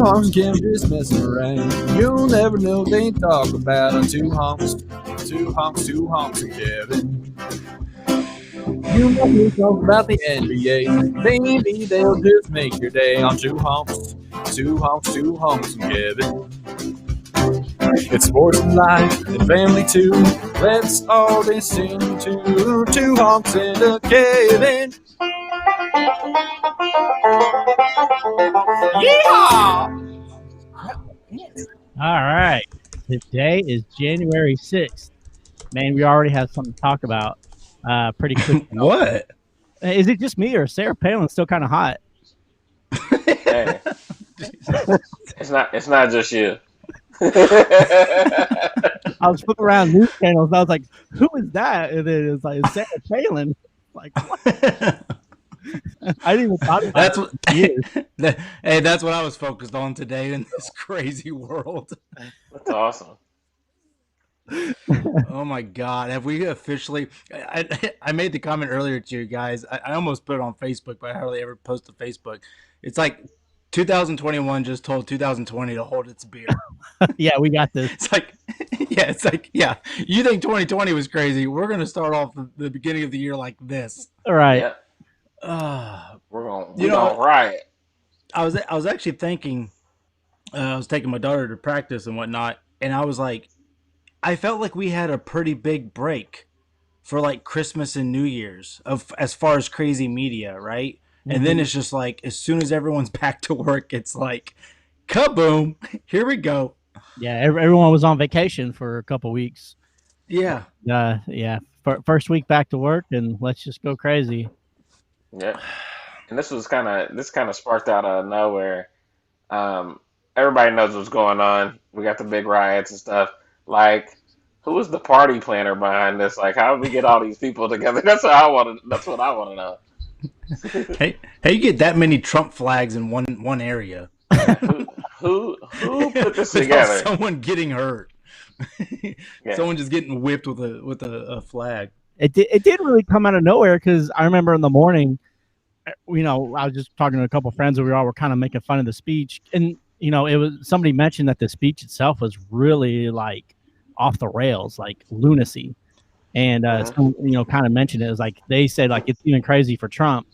honks can just messing around. You'll never know they talk about on two honks, and Kevin. You never talk about the NBA. Maybe they'll just make your day on two honks, and Kevin. It's sports and life and family too. Let's all listen to two honks and a Kevin. Yeehaw! All right. Today is January 6th. Man, we already have something to talk about pretty quick. What? Is it just me or is Sarah Palin still kind of hot? Hey, it's not just you. I was flipping around news channels and I was like, who is that? And then it's like, Sarah Palin. Like, what? I didn't even thought about That's it. what. Hey, that's what I was focused on today in this crazy world. That's awesome. Oh my God! Have we officially? I made the comment earlier to you guys. I almost put it on Facebook, but I hardly ever post to Facebook. It's like 2021 just told 2020 to hold its beer. Yeah, we got this. It's like, yeah. You think 2020 was crazy? We're gonna start off the beginning of the year like this. All right. Yeah, we're gonna know, riot. I was actually thinking, I was taking my daughter to practice and whatnot, and I was like, I felt like we had a pretty big break for like Christmas and New Year's of as far as crazy media, right? Mm-hmm. And then it's just like as soon as everyone's back to work, it's like, kaboom! Here we go. Yeah, everyone was on vacation for a couple weeks. Yeah. Yeah. First week back to work, and let's just go crazy. Yeah, and this kind of sparked out of nowhere. Everybody knows what's going on. We got the big riots and stuff. Like, who was the party planner behind this? Like, how did we get all these people together? That's what I want to know. Hey, you get that many Trump flags in one area? Who put this together? Someone getting hurt. Yeah. Someone just getting whipped with a flag. It did really come out of nowhere because I remember in the morning, I was just talking to a couple of friends and we all were kind of making fun of the speech, and it was somebody mentioned that the speech itself was really like off the rails, like lunacy. And kind of mentioned it was like they said like it's even crazy for Trump.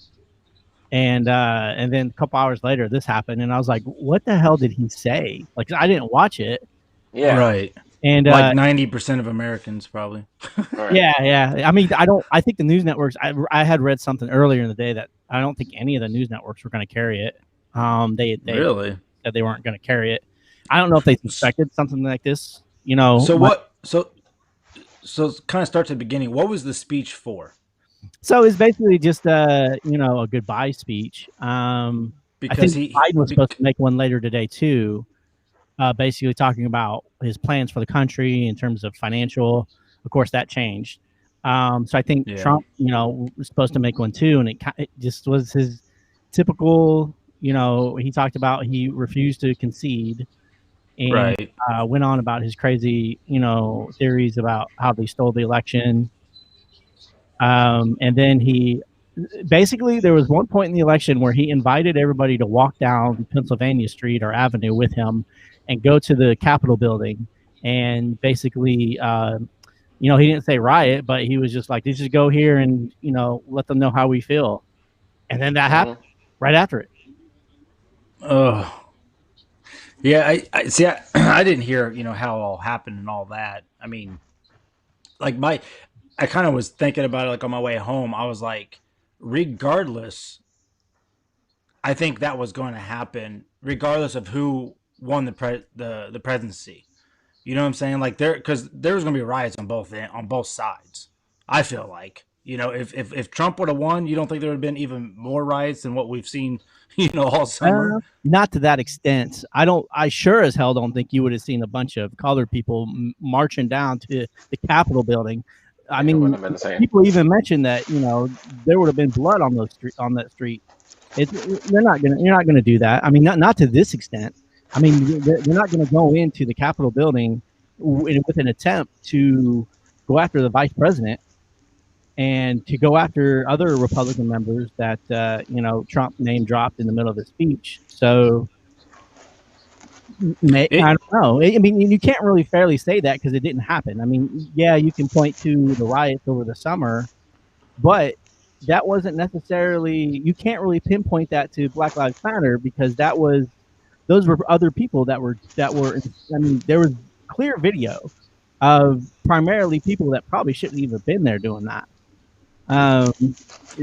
And then a couple hours later this happened and I was like, what the hell did he say? Like I didn't watch it. Yeah. Right. And like 90% of Americans probably. Right. Yeah. I mean, I think the news networks, I had read something earlier in the day that I don't think any of the news networks were going to carry it. They really said they weren't going to carry it. I don't know if they suspected something like this, So kind of start at the beginning. What was the speech for? So it's basically just a goodbye speech. Because I think Biden was supposed to make one later today too. Basically talking about his plans for the country in terms of financial. Of course, that changed. So I think Trump, was supposed to make one too, and it just was his typical. He talked about he refused to concede. And went on about his crazy, theories about how they stole the election. And then there was one point in the election where he invited everybody to walk down Pennsylvania Street or Avenue with him and go to the Capitol building. And basically, he didn't say riot, but he was just like, let's just go here and, let them know how we feel. And then that happened right after it. Oh. Yeah, I see. I didn't hear, how it all happened and all that. I mean, like I kind of was thinking about it, like on my way home. I was like, regardless, I think that was going to happen, regardless of who won the presidency. You know what I'm saying? Like because there was going to be riots on both sides. I feel like, if Trump would have won, you don't think there would have been even more riots than what we've seen, all summer? Not to that extent. I sure as hell don't think you would have seen a bunch of colored people marching down to the Capitol building. I mean, people even mentioned that, there would have been blood on that street. You're not gonna do that. I mean, not to this extent. I mean, they're not going to go into the Capitol building with an attempt to go after the vice president and to go after other Republican members that Trump name dropped in the middle of his speech. So I don't know. I mean, you can't really fairly say that because it didn't happen. I mean, yeah, you can point to the riots over the summer, but that wasn't necessarily. You can't really pinpoint that to Black Lives Matter because those were other people that were. I mean, there was clear video of primarily people that probably shouldn't even have been there doing that. Well,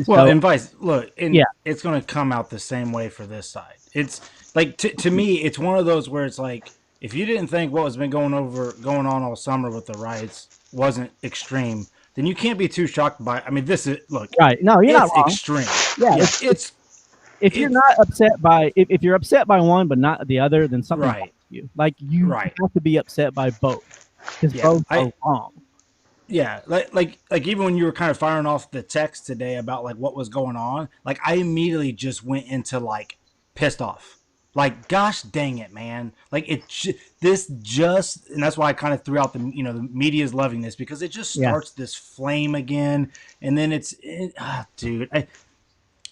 So, and vice look, and Yeah. it's going to come out the same way for this side. It's like to me, it's one of those where it's like if you didn't think what was been going on all summer with the riots wasn't extreme, then you can't be too shocked by. I mean, this is look right? No, you're not it's wrong. extreme. Yeah, it's if you're not upset by if you're upset by one but not the other, then something wrong Right. with you. Like you Right. have to be upset by both because Yeah, both are wrong. Yeah, like even when you were kind of firing off the text today about like what was going on, like I immediately just went into like pissed off. Like, gosh dang it, man! Like and that's why I kind of threw out the the media's loving this because it just Yeah. starts this flame again, and then dude,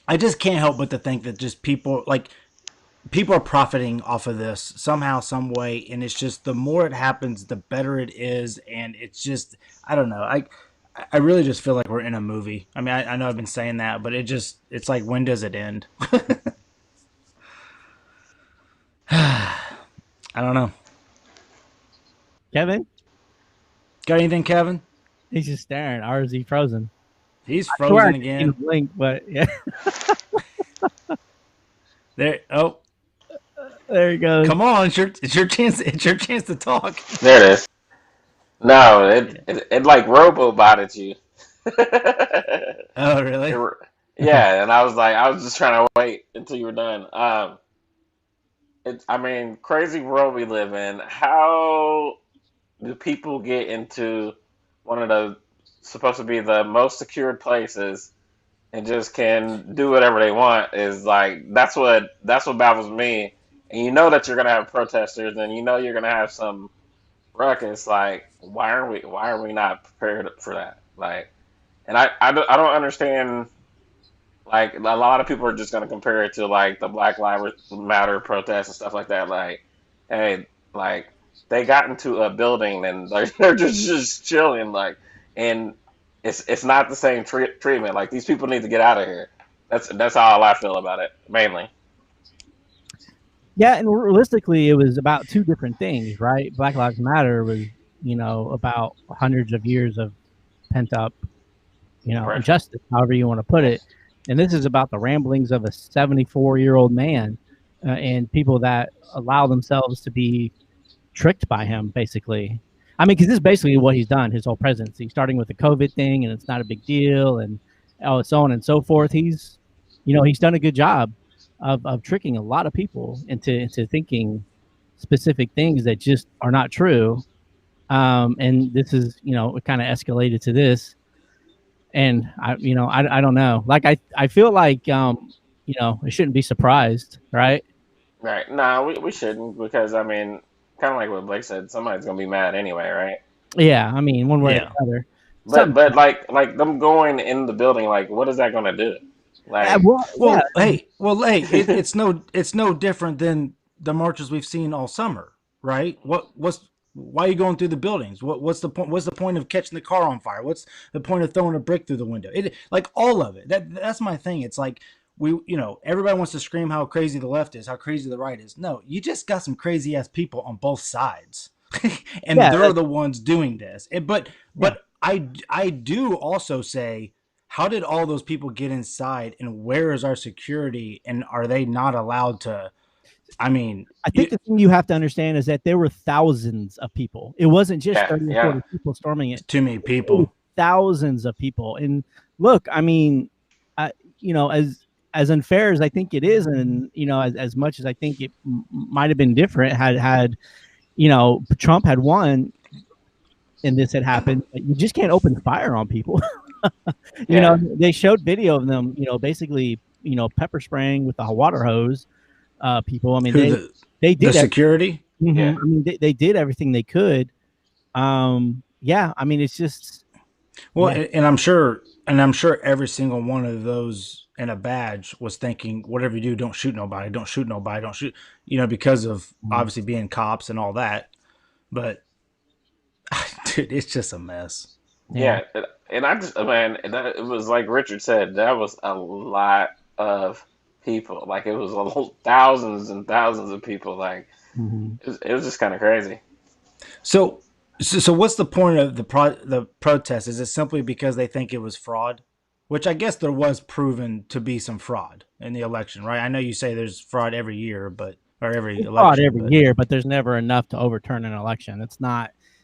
I just can't help but to think that just people are profiting off of this somehow, some way, and it's just the more it happens, the better it is, and it's just I don't know. I really just feel like we're in a movie. I mean, I know I've been saying that, but it's like when does it end? I don't know. Kevin, Got anything, Kevin? he's just staring. Or is he frozen? He's I swear I frozen didn't see again. him blink, but yeah, There. Oh, there he goes. come on! It's your chance. It's your chance to talk. There it is. No, it like robo-botted you. Oh, really? Yeah, and I was just trying to wait until you were done. I mean, crazy world we live in. How do people get into one of the supposed to be the most secured places and just can do whatever they want? Is like that's what baffles me. And you know that you're gonna have protesters, and you know you're gonna have some ruckus. Like, why are we not prepared for that? Like, and I don't understand. Like, a lot of people are just going to compare it to like the Black Lives Matter protests and stuff like that. Like, hey, like they got into a building and they're just chilling. Like, and it's not the same treatment. Like, these people need to get out of here. That's how I feel about it mainly. Yeah, and realistically, it was about two different things, right? Black Lives Matter was, about hundreds of years of pent up, Right. injustice, however you want to put it. And this is about the ramblings of a 74-year-old man and people that allow themselves to be tricked by him, basically. I mean, because this is basically what he's done his whole presidency, starting with the COVID thing, and it's not a big deal, and so on and so forth. He's done a good job of tricking a lot of people into thinking specific things that just are not true. And this is, it kind of escalated to this. And I don't know. Like, I feel like, it shouldn't be surprised, right? Right. No, we shouldn't because I mean, kind of like what Blake said, somebody's gonna be mad anyway, right? Yeah. I mean, one way or Yeah. the other. But like them going in the building, like what is that gonna do? Like, Well, hey, it's no different than the marches we've seen all summer, right? Why are you going through the buildings? What's the point? What's the point of catching the car on fire? What's the point of throwing a brick through the window? Like all of it. That's my thing. It's like everybody wants to scream how crazy the left is, how crazy the right is. No, you just got some crazy ass people on both sides, and they're the ones doing this. But I do also say, how did all those people get inside, and where is our security, and are they not allowed to? I mean, I think the thing you have to understand is that there were thousands of people. It wasn't just 30 or 40 people storming it. Too many people. Thousands of people. And look, I mean, as unfair as I think it is, and as much as I think it might have been different had Trump had won and this had happened, you just can't open fire on people. They showed video of them, basically, pepper spraying with the water hose. People. I mean, they did the security. Yeah. I mean, they did everything they could. Yeah. I mean, it's just and I'm sure every single one of those and a badge was thinking, whatever you do, don't shoot nobody, don't shoot nobody, don't shoot, because of obviously being cops and all that. But dude, it's just a mess. Yeah, and I just, man, it was like Richard said, that was a lot of people. Like it was thousands and thousands of people. Like it was just kind of crazy. So what's the point of the protest? Is it simply because they think it was fraud? Which I guess there was proven to be some fraud in the election, right? I know you say there's fraud every year, or every election. Fraud every year, but there's never enough to overturn an election.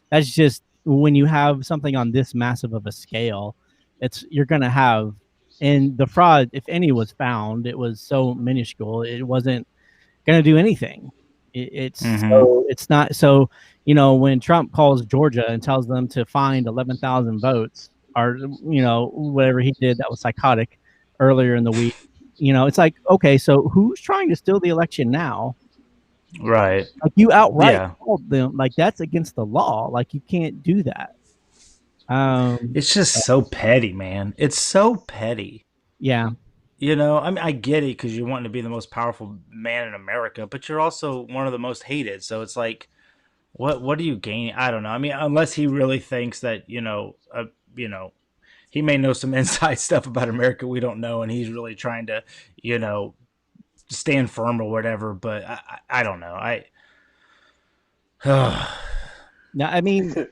That's just when you have something on this massive of a scale, you're going to have, and the fraud, if any was found, it was so minuscule, it wasn't going to do anything. It's not. So, when Trump calls Georgia and tells them to find 11,000 votes, or whatever he did that was psychotic earlier in the week, it's like, okay, so who's trying to steal the election now? Right. Like you outright told them, like that's against the law. Like you can't do that. It's just so petty, man. It's so petty. Yeah. I mean, I get it because you're wanting to be the most powerful man in America, but you're also one of the most hated. So it's like, what do you gain? I don't know. I mean, unless he really thinks that, he may know some inside stuff about America we don't know, and he's really trying to, stand firm or whatever. But I don't know. Now, I mean,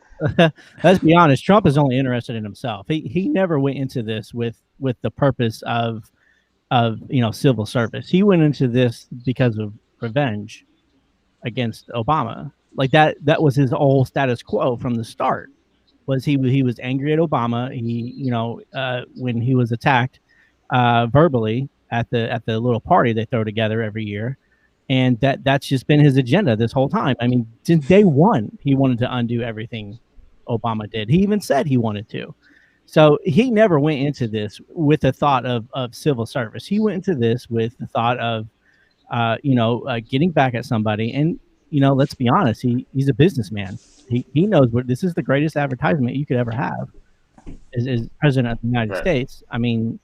let's be honest. Trump is only interested in himself. He never went into this with the purpose of civil service. He went into this because of revenge against Obama. Like that was his whole status quo from the start. Was he was angry at Obama. He when he was attacked verbally at the little party they throw together every year, and that's just been his agenda this whole time. I mean, since day one, he wanted to undo everything Obama did. He even said he wanted to. So he never went into this with the thought of civil service. He went into this with the thought of getting back at somebody. And let's be honest, he's a businessman. He knows what this is, the greatest advertisement you could ever have as president of the United States. I mean,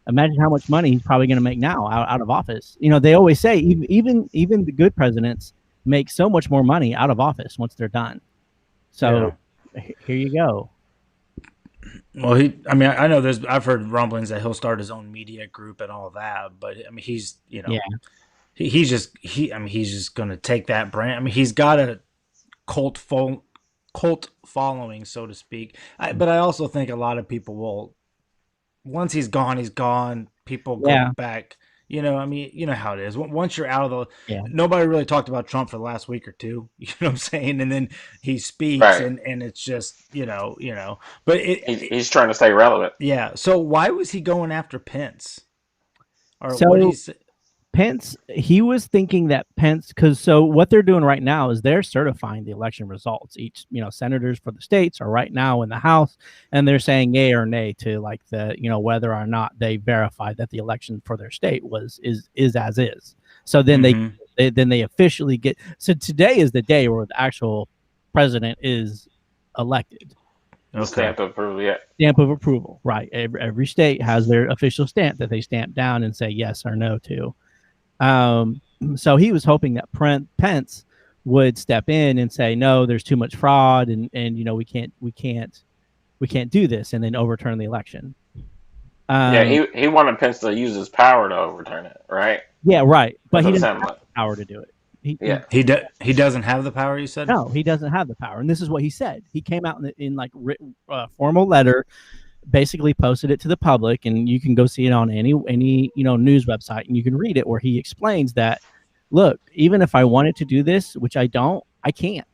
imagine how much money he's probably going to make now out of office. They always say even the good presidents make so much more money out of office once they're done. So here you go. Well, I know I've heard rumblings that he'll start his own media group and all that, but I mean, he's just going to take that brand. I mean, he's got a cult following, so to speak. But I also think a lot of people will, once he's gone. People go back. I mean, you know how it is. Once you're out of nobody really talked about Trump for the last week or two. You know what I'm saying? And then he speaks, and it's just, But he's trying to stay relevant. Yeah. So why was he going after Pence? Or so Pence, he was thinking that Pence, so what they're doing right now is they're certifying the election results. Each, senators for the states are right now in the House, and they're saying yay or nay to like the, whether or not they verified that the election for their state is as is. So then they officially get. So today is the day where the actual president is elected. Okay. Stamp of approval, yeah. Stamp of approval, right? Every state has their official stamp that they stamp down and say yes or no to. So he was hoping that Pence would step in and say, no, there's too much fraud, and we can't do this, and then overturn the election. He wanted Pence to use his power to overturn it, right? Yeah, right. But he doesn't have the power to do it. He doesn't have the power, you said? No, he doesn't have the power. And this is what he said. He came out in like written formal letter, basically posted it to the public, and you can go see it on any news website, and you can read it, where he explains that, look, even if I wanted to do this, which I don't, I can't.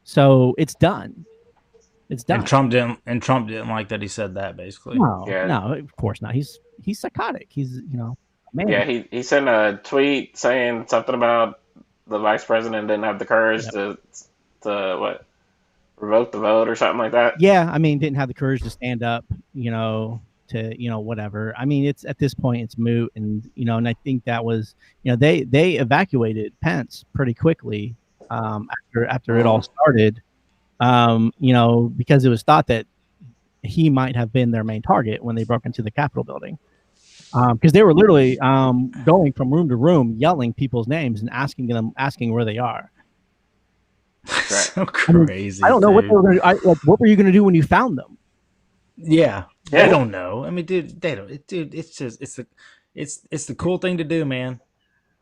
So it's done. It's done. And Trump didn't like that he said that, basically. No, of course not. He's psychotic. He's man. Yeah, he sent a tweet saying something about the vice president didn't have the courage to revoke the vote or something like that. Yeah, I mean, didn't have the courage to stand up, to whatever. I mean, it's at this point it's moot, and and I think that was, they evacuated Pence pretty quickly after it all started, because it was thought that he might have been their main target when they broke into the Capitol building. because they were literally going from room to room, yelling people's names and asking where they are. So crazy. I don't know what they were going to. Like, what were you going to do when you found them? Yeah, they don't know. I mean, dude, they don't. Dude, it's just it's the cool thing to do, man.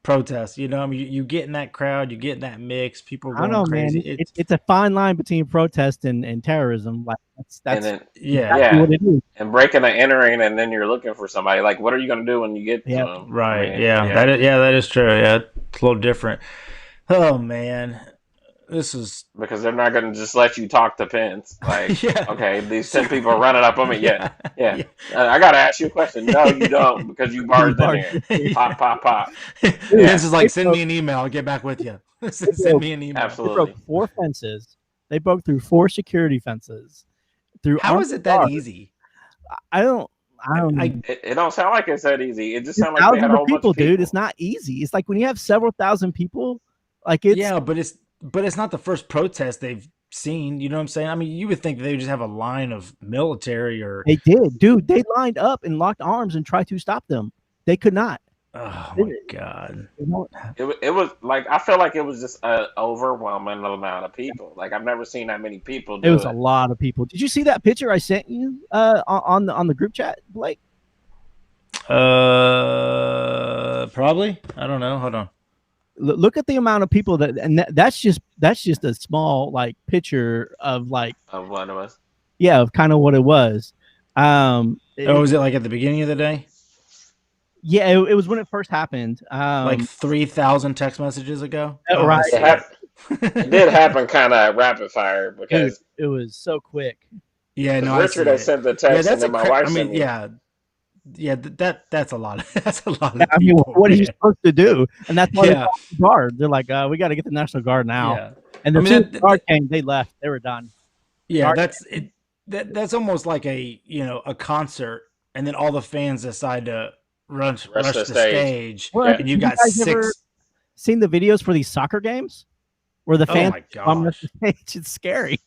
Protest. You know, I mean, you get in that crowd, you get in that mix. People are I don't going know, crazy. man. It's a fine line between protest and terrorism. Like that's yeah. what it is. And breaking and entering, and then you're looking for somebody. Like, what are you going to do when you get to them? Right. I mean, That is true. Yeah, it's a little different. Oh man, this is because they're not going to just let you talk to Pence. Like, okay, these 10 people are running up on me. Yeah. I got to ask you a question. No, you don't, because you barged in here. Pop, pop, pop. Pence is like, send me an email. I'll get back with you. Send me an email. Absolutely. They broke 4 fences. They broke through 4 security fences. How is it that easy? I don't. It don't sound like it's that easy. It just sounds like they thousands had a whole of people, bunch of people. dude. It's not easy. It's like when you have several thousand people. Like it's but it's not the first protest they've seen. You know what I'm saying? I mean, you would think they would just have a line of military or they did, dude. They lined up and locked arms and tried to stop them. They could not. Oh my god! It was like I feel like it was just an overwhelming amount of people. Like I've never seen that many people. It was a lot of people. Did you see that picture I sent you on the group chat, Blake? Probably. I don't know. Hold on. Look at the amount of people that's just a small like picture of like of one of us. Yeah, of kind of what it was. Was it like at the beginning of the day? Yeah, it was when it first happened. Like 3,000 text messages ago. Right. It did happen kind of rapid fire because it was so quick. Yeah, no. Richard had sent the text, and then my wife sent me. That's a lot. That's a lot. I mean, what are you supposed to do? And that's why they called the guard. They're like, we got to get the National Guard now. Yeah. And the guard came, they left. They were done. Yeah, that's almost like a concert, and then all the fans decide to rush the stage, and you got 6. Ever seen the videos for these soccer games where the fans on the stage? It's scary,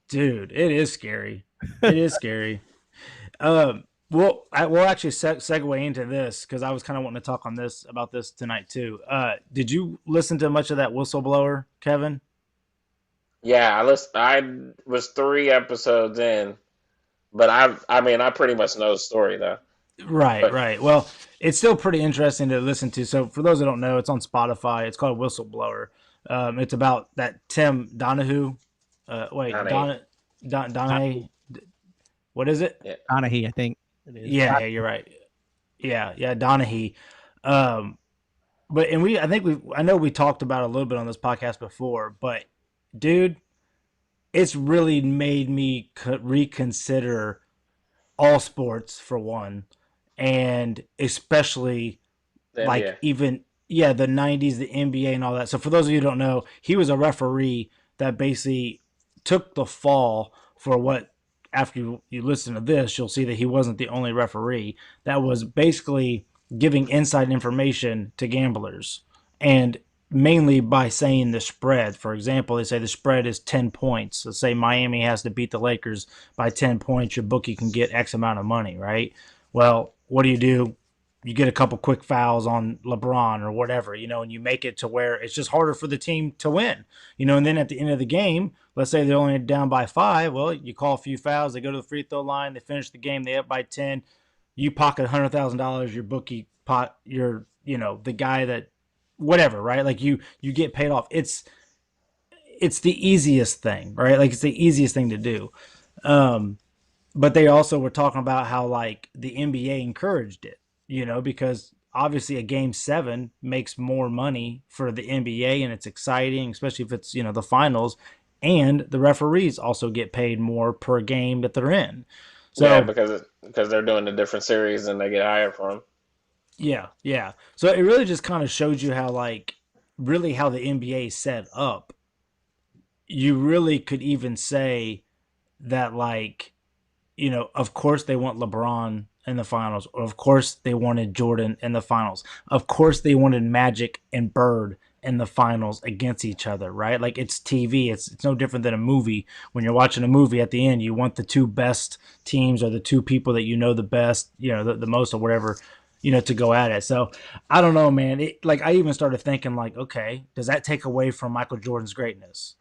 dude. It is scary. It is scary. We'll actually segue into this because I was kind of wanting to talk about this tonight too. Did you listen to much of that Whistleblower, Kevin? Yeah, I was 3 episodes in, but I pretty much know the story though. Right. Well, it's still pretty interesting to listen to. So for those that don't know, it's on Spotify. It's called Whistleblower. It's about that Tim Donahue. Donahue. What is it? Yeah. Donahue, I think it is. Yeah, you're right. Yeah, Donahue. I know we talked about it a little bit on this podcast before, but dude, it's really made me reconsider all sports for one, and especially like even the 90s, the NBA and all that. So for those of you who don't know, he was a referee that basically took the fall for what, after you listen to this, you'll see that he wasn't the only referee that was basically giving inside information to gamblers, and mainly by saying the spread. For example, they say the spread is 10 points. So say Miami has to beat the Lakers by 10 points. Your bookie can get X amount of money, right? Well, what do? You get a couple quick fouls on LeBron or whatever, and you make it to where it's just harder for the team to win, and then at the end of the game, let's say they're only down by 5. Well, you call a few fouls, they go to the free throw line, they finish the game, they up by 10, you pocket $100,000, your bookie the guy that, whatever, right? Like you get paid off. It's the easiest thing, right? Like it's the easiest thing to do. But they also were talking about how like the NBA encouraged it, because obviously a game 7 makes more money for the NBA and it's exciting, especially if it's, the finals, and the referees also get paid more per game that they're in. So yeah, because they're doing a different series and they get higher for them. Yeah. So it really just kind of shows you how really how the NBA is set up. You really could even say that of course they want LeBron in the finals, or of course they wanted Jordan in the finals. Of course they wanted Magic and Bird in the finals against each other, right? Like it's TV. It's no different than a movie. When you're watching a movie at the end, you want the two best teams or the two people that you know the best, the most or whatever, to go at it. So I don't know, man. Like I even started thinking like, okay, does that take away from Michael Jordan's greatness?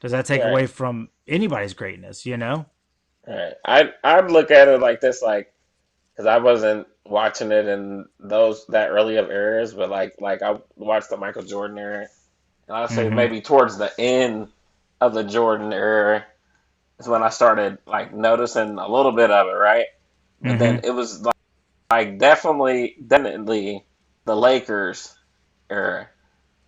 Does that take away from anybody's greatness, Right. I'd look at it like this, like, because I wasn't watching it in that early of eras, but like I watched the Michael Jordan era, and I'd say Mm-hmm. maybe towards the end of the Jordan era is when I started like noticing a little bit of it, right? But then Mm-hmm. it was like definitely the Lakers era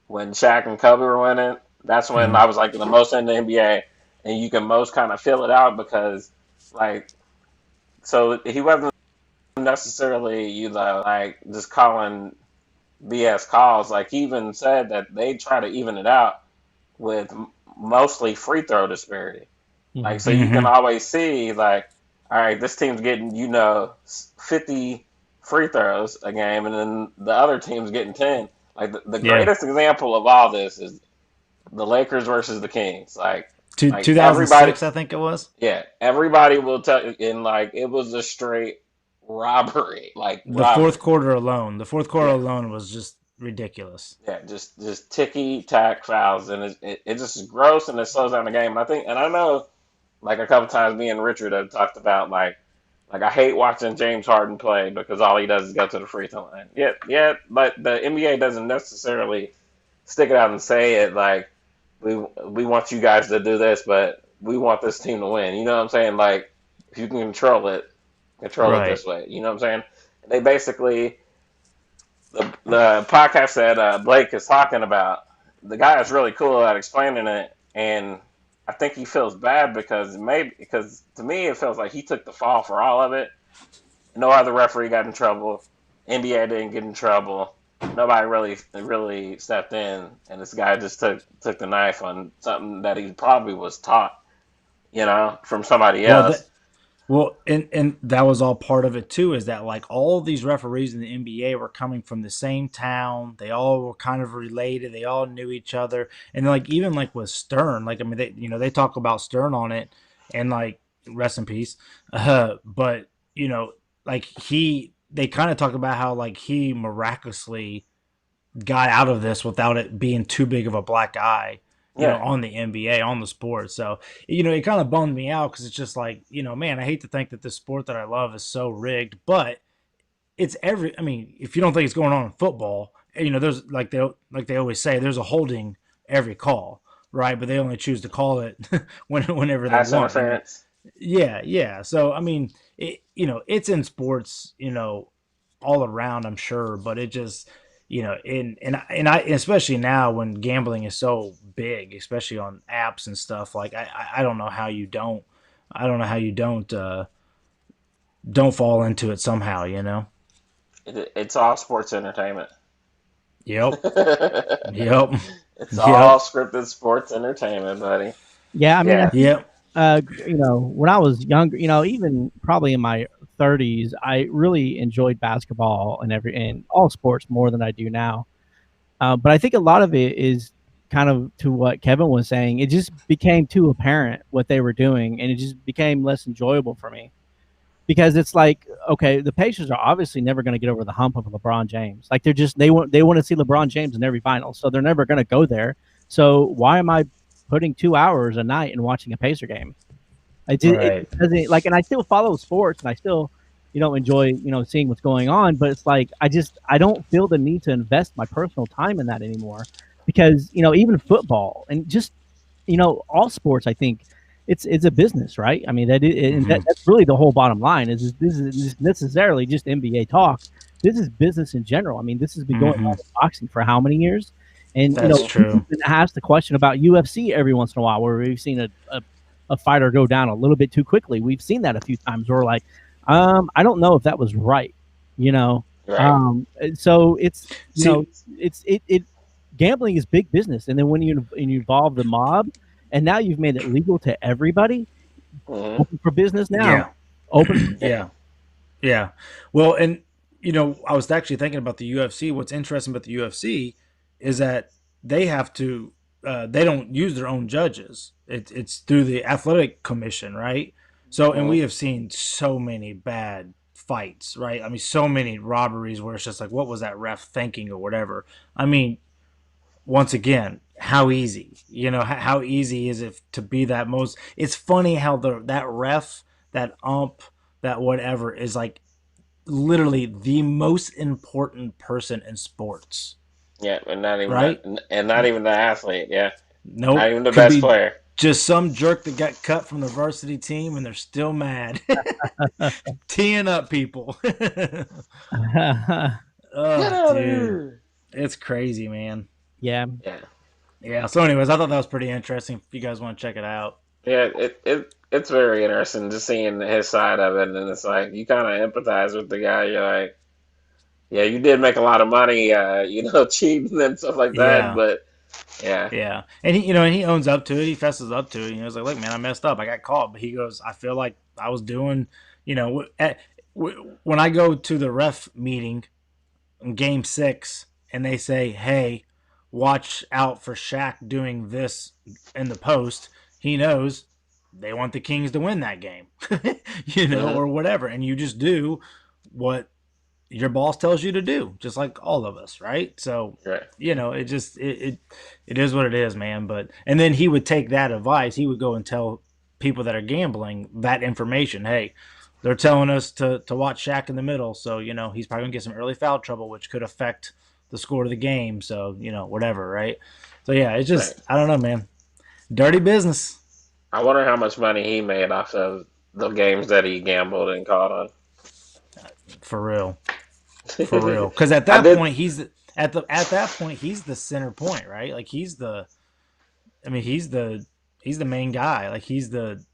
when Shaq and Kobe were winning. That's when Mm-hmm. I was like the most in the NBA, and you can most kind of feel it out because like so he wasn't necessarily like just calling BS calls. Like he even said that they try to even it out with mostly free throw disparity. Like so you can Mm-hmm. always see like, all right, this team's getting 50 free throws a game, and then the other team's getting 10. Like the Yeah. greatest example of all this is the Lakers versus the Kings. Like everybody, 2006, I think it was. yeah, everybody will tell you, and like it was a straight robbery, like The fourth robbery. quarter alone. The fourth quarter Yeah, alone was just ridiculous. yeah, just ticky tack fouls, and it just gross, and it slows down the game. And I think, and I know, like a couple times, me and Richard have talked about like I hate watching James Harden play because all he does is go to the free throw line. Yeah, yeah, but the NBA doesn't necessarily stick it out and say it like we want you guys to do this, but we want this team to win. You know what I'm saying? Like if you can control it Right. this way. You know what I'm saying? They basically the podcast that Blake is talking about. The guy is really cool at explaining it, and I think he feels bad because to me it feels like he took the fall for all of it. No other referee got in trouble. NBA didn't get in trouble. Nobody really stepped in, and this guy just took the knife on something that he probably was taught, from somebody Well, that else. and that was all part of it too. Is that like all these referees in the NBA were coming from the same town? They all were kind of related. They all knew each other, and like even like with Stern, like I mean, they talk about Stern on it, and like rest in peace. But like they kind of talk about how like he miraculously got out of this without it being too big of a black eye, Yeah, on the NBA, on the sport. So, it kind of bummed me out because it's just like, man, I hate to think that this sport that I love is so rigged, but I mean, if you don't think it's going on in football, there's like they always say, there's a holding every call, right? But they only choose to call it whenever they pass want. interference. Yeah, yeah. So, I mean, it's in sports, all around, I'm sure, but it just, and I especially now when gambling is so big, especially on apps and stuff, like I don't know how you don't, I don't know how you don't fall into it somehow. It's all sports entertainment. Yep, It's yep, all yep, scripted sports entertainment, buddy. Yeah, I mean, I Yeah, think yep. when I was younger, even probably in my 30s, I really enjoyed basketball and all sports more than I do now. But I think a lot of it is kind of to what Kevin was saying. It just became too apparent what they were doing, and it just became less enjoyable for me because it's like, okay, the Pacers are obviously never going to get over the hump of LeBron James. Like they want to see LeBron James in every final, so they're never going to go there. So why am I putting 2 hours a night and watching a Pacer game? It Right. doesn't like, and I still follow sports, and I still, enjoy, seeing what's going on. But it's like I don't feel the need to invest my personal time in that anymore, because even football and just all sports, I think it's a business, right? I mean and Hmm. that's really the whole bottom line. Is this is necessarily just NBA talk. This is business in general. I mean, this has been going Hmm. on in boxing for how many years? And That's we've true. been asked the question about UFC every once in a while, where we've seen a fighter go down a little bit too quickly. We've seen that a few times. Where we're like, I don't know if that was right, you know. right. So it's See, it gambling is big business, and then when you involve the mob, and now you've made it legal to everybody. Hmm. Open for business now. yeah, Open for business. yeah. Yeah. Well, and I was actually thinking about the UFC. What's interesting about the UFC is that they have to. They don't use their own judges. It's through the athletic commission, right? So, and we Mhm. have seen so many bad fights, right? I mean, so many robberies where it's just like, what was that ref thinking or whatever? I mean, once again, how easy, how easy is it to be that most? It's funny how that ref, that ump, that whatever is like literally the most important person in sports, Yeah, and not even that, right? and not even the athlete. Yeah, not Nope. even the Could best be player. just some jerk that got cut from the varsity team and they're still mad. Teeing up people. Get Oh, out of dude. here! It's crazy, man. Yeah. Yeah, Yeah. So, anyways, I thought that was pretty interesting. If you guys want to check it out. yeah. It's very interesting just seeing his side of it, and it's like you kind of empathize with the guy. You're like, yeah, you did make a lot of money, cheating and stuff like that, Yeah. but yeah, Yeah. And he owns up to it. He fesses up to it. He's like, look, man, I messed up. I got caught. But he goes, I feel like I was doing, when I go to the ref meeting in game 6 and they say, hey, watch out for Shaq doing this in the post, he knows they want the Kings to win that game, hmm or whatever. And you just do what your boss tells you to do, just like all of us, right? So, right, it just it is what it is, man. But and then he would take that advice, he would go and tell people that are gambling that information. Hey, they're telling us to watch Shaq in the middle, so he's probably gonna get some early foul trouble, which could affect the score of the game. So whatever, right? So yeah, it's right. just I don't know, man. Dirty business I wonder how much money he made off of the games that he gambled and caught on. for real. For real, because at I that did. point he's the center point, right? Like he's the main guy. Like he's the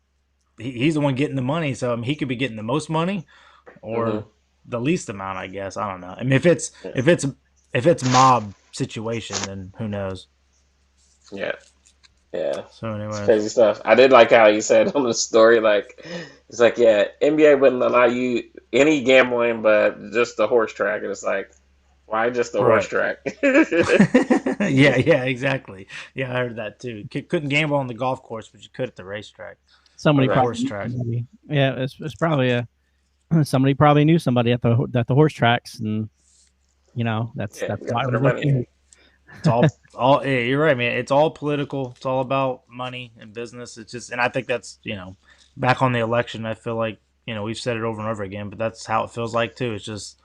one getting the money. So I mean, he could be getting the most money or hmm the least amount. I guess I don't know. I mean, if it's mob situation, then who knows? Yeah, yeah. So, It's anyways, crazy stuff. I did like how you said on the story, like it's like, yeah, NBA wouldn't allow you any gambling, but just the horse track. And it's like, why just the horse right? track? Yeah, exactly. Yeah, I heard that too. Couldn't gamble on the golf course, but you could at the racetrack or Somebody the Right. horse probably, track. yeah, it's probably somebody probably knew somebody at the horse tracks, and that's Yeah, you got to why it put was our money looking. in. It's all. Yeah, you're right, man. It's all political. It's all about money and business. It's just, and I think that's back on the election. I feel like we've said it over and over again, but that's how it feels like too. It's just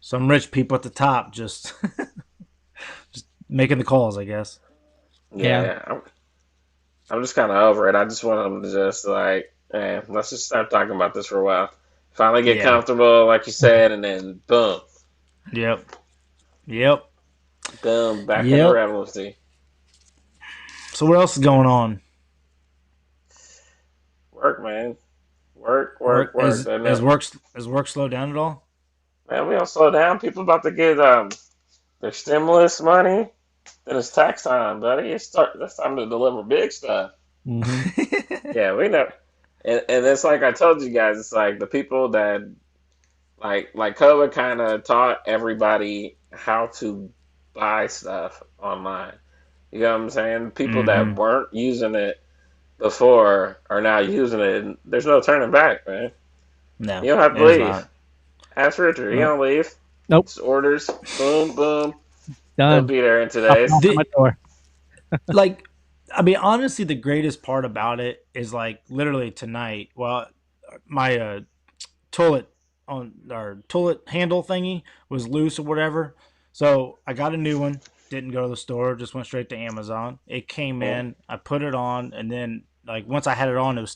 some rich people at the top just making the calls, I guess. Yeah, Yeah, I'm just kind of over it. I just want them to just like, man, let's just start talking about this for a while. Finally get Yeah. comfortable, like you said, and then boom, Yep. Yep. boom, back into Yep. relevancy. So what else is going on? Work, man. Work, Work work, work. is And is work is work slowed down at all? man, we don't slow down. People about to get their stimulus money. Then it's tax time, buddy. It's time to deliver big stuff. hmm Yeah, we know. And it's like I told you guys, it's like the people that like COVID kind of taught everybody how to buy stuff online. You know what I'm saying? People that Mm-hmm. weren't using it before are now using it. And there's no turning back, man. No, You don't have to there's leave. not. Ask Richard. You No. don't leave. Nope, Just orders. Boom, boom. They'll done. be there in Knock 2 days. on my door. Like, I mean, honestly, the greatest part about it is like literally tonight. Well, my toilet toilet handle thingy was loose or whatever. So I got a new one. Didn't go to the store. Just went straight to Amazon. It came Mm, in. I put it on, and then like once I had it on, it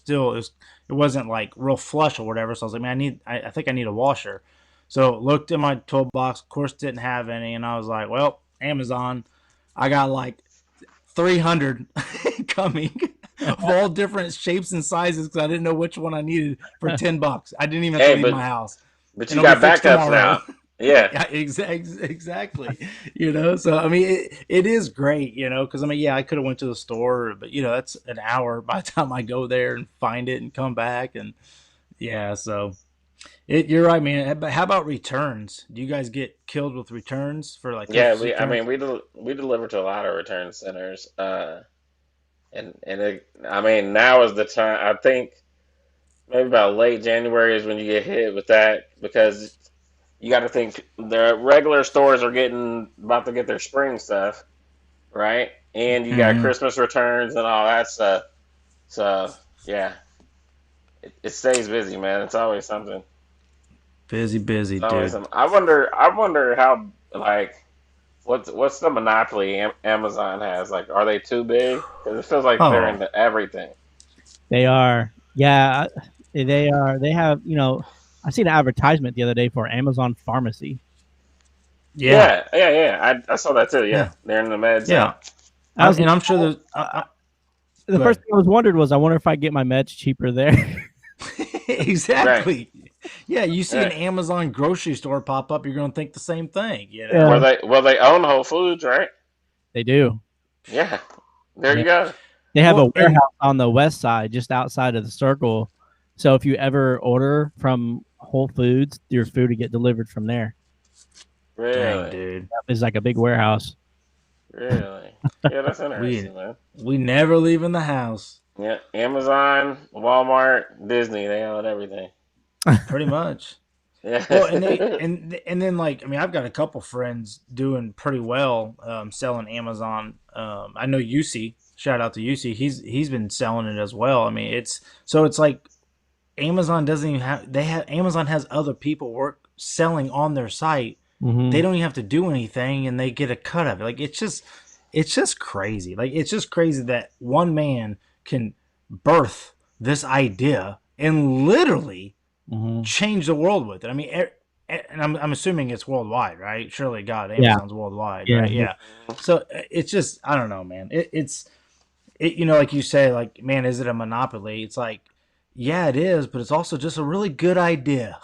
wasn't like real flush or whatever. So I was like, man, I think I need a washer. So looked in my toolbox. Of course, didn't have any, and I was like, well, Amazon. I got like 300 coming of all different shapes and sizes because I didn't know which one I needed for $10. I didn't even have to Hey, leave my house, but and you it'll be got fixed backups tomorrow. now. Yeah. Yeah, exactly. So I mean, it is great, because I mean, yeah, I could have went to the store, but that's an hour by the time I go there and find it and come back, and yeah, so You're right, man. But how about returns? Do you guys get killed with returns for like Yeah, Christmas we I returns? mean we deliver to a lot of return centers. And I mean now is the time. I think maybe about late January is when you get hit with that because you got to think the regular stores are getting about to get their spring stuff, right? And you got Mm-hmm. Christmas returns and all that stuff. So yeah, it stays busy, man. It's always something. Busy, busy, It's always dude. something. I wonder how like what's the monopoly Amazon has? Like, are they too big? Because it feels like they're Oh, into everything. They are. Yeah, they are. They have, I seen an advertisement the other day for Amazon Pharmacy. yeah, Yeah. I saw that too. Yeah, yeah, they're in the med yeah. zone. I was And I'm sure the go first ahead. thing I was wondered was I wonder if I get my meds cheaper there. Right. Exactly. Yeah, you see an Right. Amazon grocery store pop up, you're going to think the same thing, you Yeah, know? Well they own Whole Foods, right? they do. Yeah. There Yeah. you go. They have a Well, and warehouse on the west side, just outside of the circle. So if you ever order from Whole Foods, your food will get delivered from there. dang, Really. dude, It's like a big warehouse. Really. Yeah, that's we interesting, man. we never leave in the house, Yeah. Amazon, Walmart, Disney, they own everything. pretty much. Yeah. Well, and then like I mean, I've got a couple friends doing pretty well, selling Amazon. I know UC. Shout out to UC. He's been selling it as well. I mean, it's like Amazon doesn't even have Amazon has other people work selling on their site. They Mm-hmm. don't even have to do anything, and they get a cut of it. Like it's just crazy. Like it's just crazy that one man can birth this idea and literally Mm-hmm. change the world with it. I mean, and I'm assuming it's worldwide, right? Surely, God, Yeah. Amazon's worldwide, Yeah. right? Yeah. So it's just I don't know, man. You know, like you say, like man, is it a monopoly? It's like yeah, it is, but it's also just a really good idea.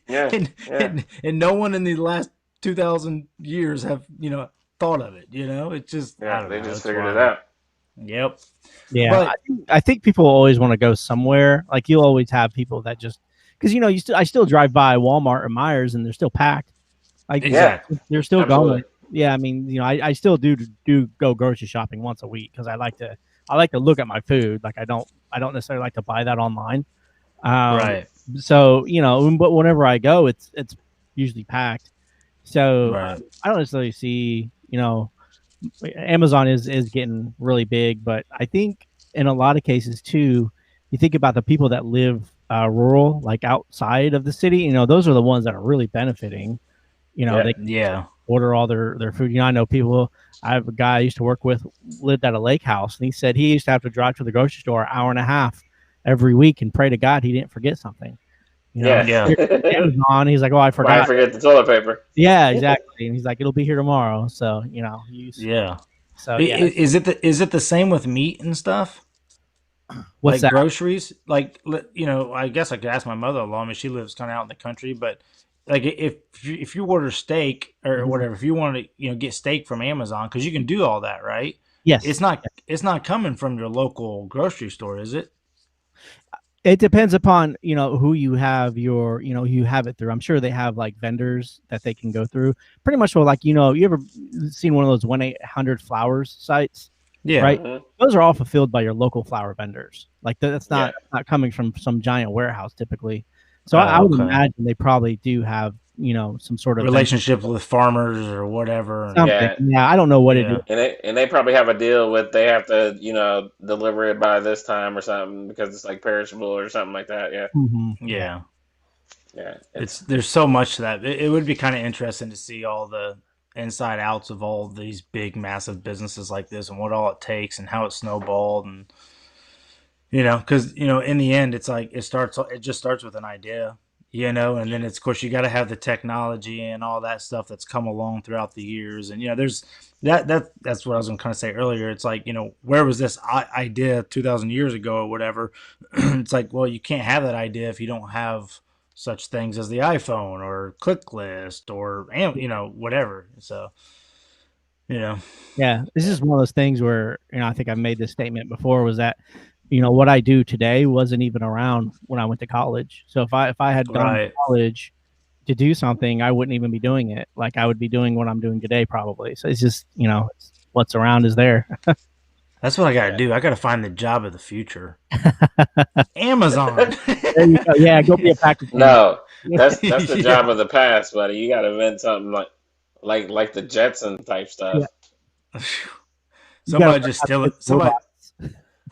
Yeah. and, Yeah. and no one in the last 2,000 years have thought of it. You know, it's just I Yeah. don't They know. just It's figured it wild. out. Yep. Yeah, But I think people always want to go somewhere. Like you'll always have people that just because I still drive by Walmart or Myers and they're still packed. Like Yeah. exactly. they're still Absolutely. going. Yeah, I mean, I still do go grocery shopping once a week because I like to look at my food. Like I don't necessarily like to buy that online. Um, Right. so but whenever I go, it's usually packed. So Right. I don't necessarily see Amazon is getting really big, but I think in a lot of cases too, you think about the people that live rural, like outside of the city. Those are the ones that are really benefiting. Yeah. They Yeah. order all their food. I know people. I have a guy I used to work with lived at a lake house, and he said he used to have to drive to the grocery store an hour and a half every week and pray to God he didn't forget something. Yeah. Yeah. Amazon. He's like, oh, I Might forgot. forget the toilet paper. Yeah, exactly. And he's like, it'll be here tomorrow. So Yeah. so yeah. Is it the same with meat and stuff? What's Like that? groceries? Like I guess I could ask my mother-in-law. I mean, she lives kind of out in the country, but like if you order steak or Mhm. whatever, if you want to get steak from Amazon because you can do all that, right? Yes. It's not coming from your local grocery store, is it? It depends upon who you have you have it through. I'm sure they have like vendors that they can go through. Pretty much, well, like you ever seen one of those 1-800 flowers sites, Yeah. right? Mhm. Those are all fulfilled by your local flower vendors. Like that's Yeah. not coming from some giant warehouse typically. So I Oh, would okay. imagine they probably do have some sort of Relationships with farmers or whatever. And, something. Yeah. Yeah, I don't know what it is. yeah. And they probably have a deal with they have to, deliver it by this time or something because it's like perishable or something like that. Yeah. Mhm. Yeah. Yeah. There's so much to that. It would be kind of interesting to see all the inside outs of all these big massive businesses like this and what all it takes and how it snowballed and because in the end it's like it just starts with an idea, and then it's of course you got to have the technology and all that stuff that's come along throughout the years, and there's that's what I was going to kind of say earlier. It's like where was this idea 2,000 years ago or whatever. It's like, well, you can't have that idea if you don't have such things as the iPhone or ClickList or whatever. So Yeah, this is one of those things where I think I've made this statement before was that what I do today wasn't even around when I went to college. So if I had gone to college to do something, I wouldn't even be doing it. Like I would be doing what I'm doing today probably. So it's just, it's what's around is there. That's what I got to do. I got to find the job of the future. Amazon. There you go. Yeah, go be a package. No, that's the job of the past, buddy. You got to invent something like the Jetson type stuff. Yeah. Somebody just steal it. Somebody.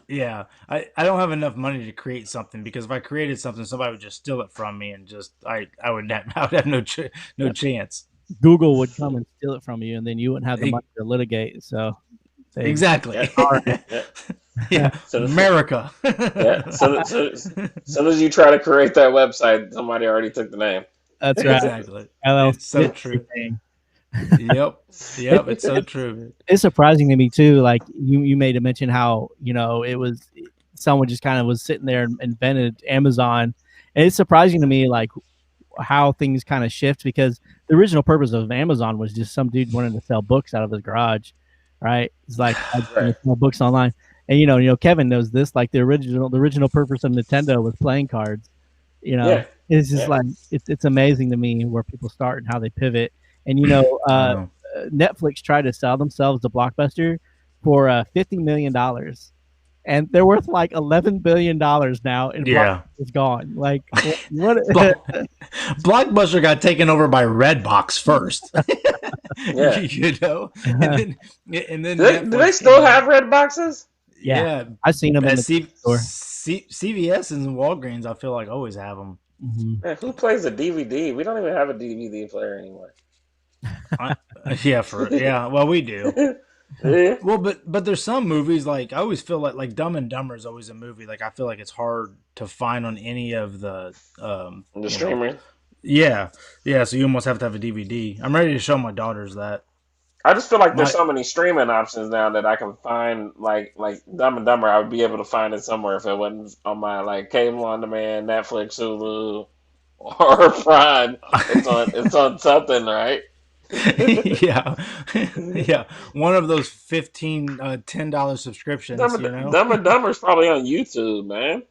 Yeah, I don't have enough money to create something, because if I created something, somebody would just steal it from me, and just I would have no chance. Google would come and steal it from you, and then you wouldn't have the money to litigate. So exactly. Yeah. So America. Yeah. So soon as you try to create that website, somebody already took the name. That's right. Exactly. It's so true. Yep. It's so true. It's surprising to me too. Like you made a mention how it was someone just kind of was sitting there and invented Amazon, and it's surprising to me like how things kind of shift, because the original purpose of Amazon was just some dude wanted to sell books out of his garage, right? It's like I sell books online, and Kevin knows this. Like the original purpose of Nintendo was playing cards. It's just like it's amazing to me where people start and how they pivot. And Netflix tried to sell themselves to Blockbuster for $50 million, and they're worth like $11 billion now. And Blockbuster's gone. Like what? Blockbuster got taken over by Redbox first. Yeah, and then do they still have red boxes? Yeah, I've seen them in the store. CVS and Walgreens, I feel like always have them. Mm-hmm. Man, who plays a DVD? We don't even have a DVD player anymore. Well, we do. Yeah. Well, but there's some movies, like I always feel like Dumb and Dumber is always a movie. Like I feel like it's hard to find on any of the streamers. Yeah. So you almost have to have a DVD. I'm ready to show my daughters that. I just feel like there's so many streaming options now that I can find like Dumb and Dumber. I would be able to find it somewhere if it wasn't on my like cable on demand, Netflix, Hulu, or Prime. It's on something, right? Yeah. One of those $10 subscriptions. Dumb and Dumber's probably on YouTube, man.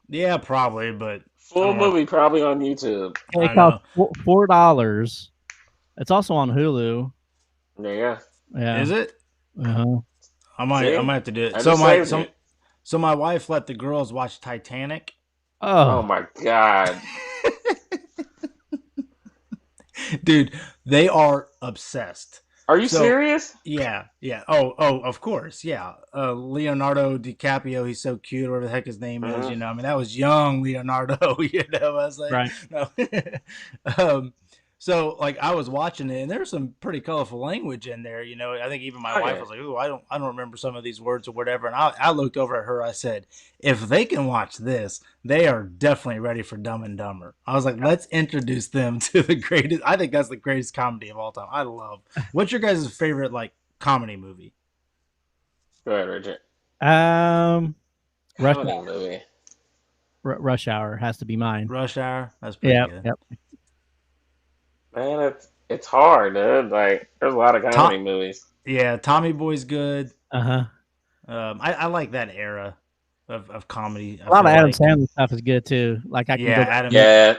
Yeah, probably, but full movie probably on YouTube. It costs $4. It's also on Hulu. Yeah. Is it? Uh-huh. I might have to do it. So my wife let the girls watch Titanic. Oh my God. Dude, they are obsessed. Are you serious? Yeah. Oh, of course. Yeah. Leonardo DiCaprio, he's so cute, whatever the heck his name is, that was young Leonardo, I was like, right. No. So like I was watching it, and there's some pretty colorful language in there. I think even my wife was like, "Ooh, I don't remember some of these words or whatever." And I looked over at her. I said, "If they can watch this, they are definitely ready for Dumb and Dumber." I was like, "Let's introduce them to the greatest." I think that's the greatest comedy of all time. I love. What's your guys' favorite like comedy movie? Go ahead, Richard. Rush Hour has to be mine. Rush Hour. That's pretty good. Yep. Man, it's hard, dude. Like, there's a lot of comedy movies. Yeah, Tommy Boy's good. Uh-huh. I like that era of comedy. A lot of Adam Sandler stuff is good too. Like I can Adam. Yeah.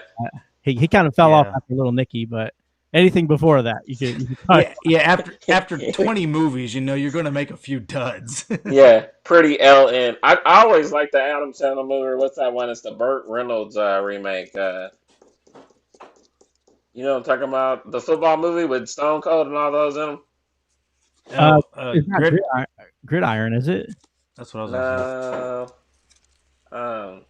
He kind of fell off after Little Nicky, but anything before that, you could after 20 movies, you're going to make a few duds. Yeah, Pretty LN. I always like the Adam Sandler movie. What's that one? It's the Burt Reynolds remake. You know what I'm talking about? The football movie with Stone Cold and all those in them? It's not Gridiron, is it? That's what I was going to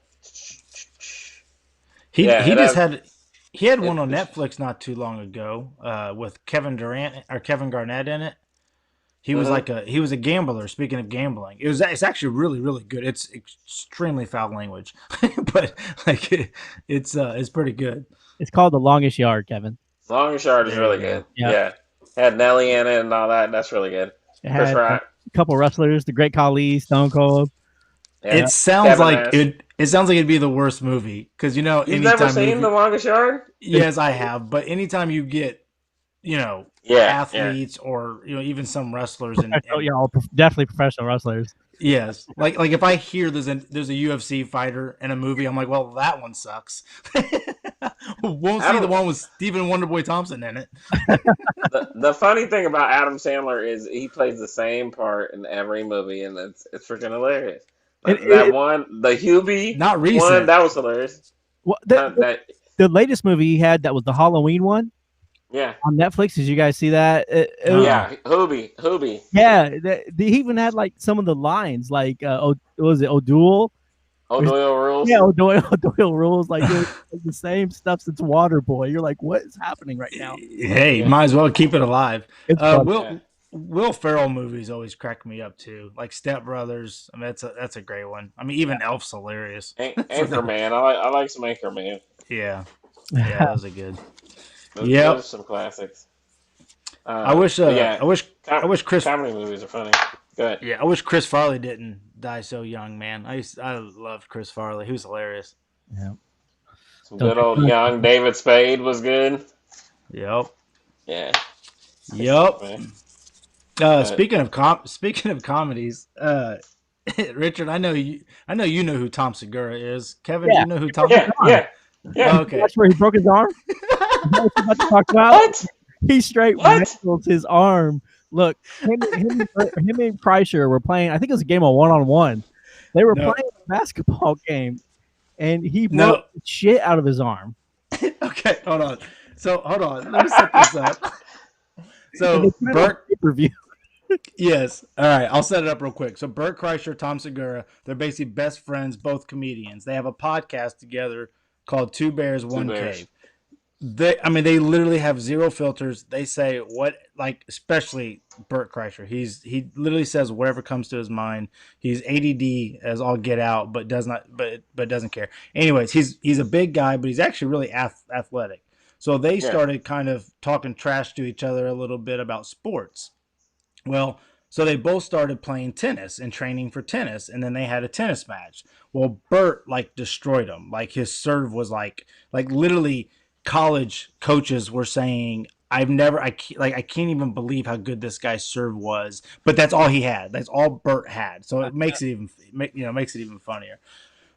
say. He had one on Netflix not too long ago with Kevin Garnett in it. He was he was a gambler. Speaking of gambling, it's actually really, really good. It's extremely foul language, but like it's pretty good. It's called The Longest Yard, Kevin. Longest Yard is really good. Yeah. Had Nelly in it and all that. That's really good. It had a couple wrestlers, the Great Khali, Stone Cold. Yeah. It sounds like it sounds like it'd be the worst movie because You've never seen The Longest Yard? Yes, I have. But anytime you get athletes or even some wrestlers and definitely professional wrestlers. Yes, like if I hear there's a UFC fighter in a movie, I'm like, well, that one sucks. Won't see the Adam, one with Stephen Wonderboy Thompson in it. the funny thing about Adam Sandler is he plays the same part in every movie, and it's freaking hilarious. And Like that one, the Hubie Not one, recent. that was hilarious. what, That the latest movie he had that was the Halloween one yeah, on Netflix. Did you guys see that? yeah, Hubie. Yeah, they even had like some of the lines, like was it O'Doyle? O'Doyle rules. Yeah, O'Doyle rules. Like, it was like the same stuff since Waterboy. You're like, what is happening right now? Hey, Yeah. might as well keep it alive. It's fun. Will Will Ferrell movies always crack me up too, like Step Brothers. I mean, that's a great one. I mean, even Elf's hilarious. Anchorman. I like some Anchorman. Yeah, yeah, those are good. Those Yep. are some classics. I wish Chris. Comedy movies are funny. Go ahead. Yeah, I wish Chris Farley didn't die so young, man. I loved Chris Farley. He was hilarious. Yeah. Some good old young David Spade was good. Yep. Yeah. Yep. Man. Speaking of comedies, Richard, I know you know who Tom Segura is. Kevin, do you know who Tom? Yeah. Oh, okay. That's where he broke his arm. Is that what you're about to talk about? What? He straight What? wrestled his arm. Look, him and Kreischer were playing. I think it was a game of 1-on-1. They were No. playing a basketball game, and he broke the shit out of his arm. Okay, hold on. Let me set this up. So Bert, pay-per-view. yes. All right, I'll set it up real quick. So Bert Kreischer, Tom Segura, they're basically best friends, both comedians. They have a podcast together called Two Bears, One Cave. They literally have zero filters. They say what, like, especially Bert Kreischer. He literally says whatever comes to his mind. He's ADD as all get out, but doesn't care. Anyways, he's a big guy, but he's actually really athletic. So they started kind of talking trash to each other a little bit about sports. Well, so they both started playing tennis and training for tennis, and then they had a tennis match. Well, Bert destroyed him. Like, his serve was like literally. College coaches were saying, I can't even believe how good this guy's serve was, but that's all he had. That's all Bert had. So it makes it even funnier.